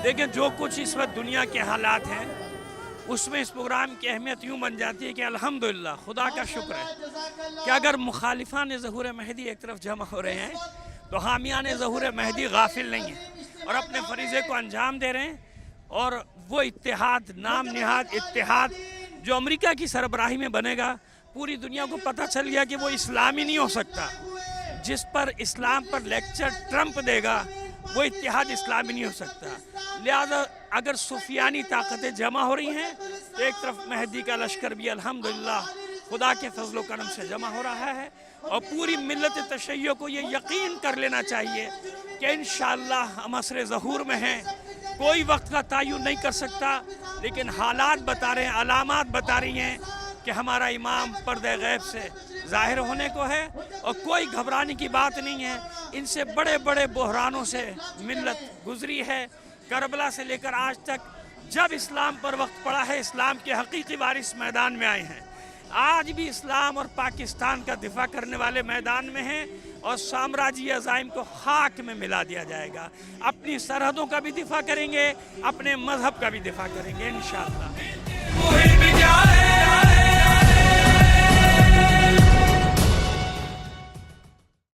دیکھیں جو کچھ اس وقت دنیا کے حالات ہیں اس میں اس پروگرام کی اہمیت یوں بن جاتی ہے کہ الحمدللہ خدا کا شکر ہے کہ اگر مخالفان ظہور مہدی ایک طرف جمع ہو رہے ہیں تو حامیان ظہور مہدی غافل نہیں ہیں اور اپنے فریضے کو انجام دے رہے ہیں، اور وہ اتحاد، نام نہاد اتحاد جو امریکہ کی سربراہی میں بنے گا، پوری دنیا کو پتہ چل گیا کہ وہ اسلامی نہیں ہو سکتا۔ جس پر اسلام پر لیکچر ٹرمپ دے گا وہ اتحاد اسلامی نہیں ہو سکتا۔ لہذا اگر سفیانی طاقتیں جمع ہو رہی ہیں تو ایک طرف مہدی کا لشکر بھی الحمدللہ خدا کے فضل و کرم سے جمع ہو رہا ہے، اور پوری ملت تشیع کو یہ یقین کر لینا چاہیے کہ انشاءاللہ ہم عصر ظہور میں ہیں۔ کوئی وقت کا تعین نہیں کر سکتا، لیکن حالات بتا رہے ہیں، علامات بتا رہی ہیں کہ ہمارا امام پردہ غیب سے ظاہر ہونے کو ہے، اور کوئی گھبرانے کی بات نہیں ہے۔ ان سے بڑے بڑے بحرانوں سے ملت گزری ہے، کربلا سے لے کر آج تک۔ جب اسلام پر وقت پڑا ہے، اسلام کے حقیقی وارث میدان میں آئے ہیں۔ آج بھی اسلام اور پاکستان کا دفاع کرنے والے میدان میں ہیں، اور سامراجی عزائم کو خاک میں ملا دیا جائے گا۔ اپنی سرحدوں کا بھی دفاع کریں گے، اپنے مذہب کا بھی دفاع کریں گے انشاءاللہ۔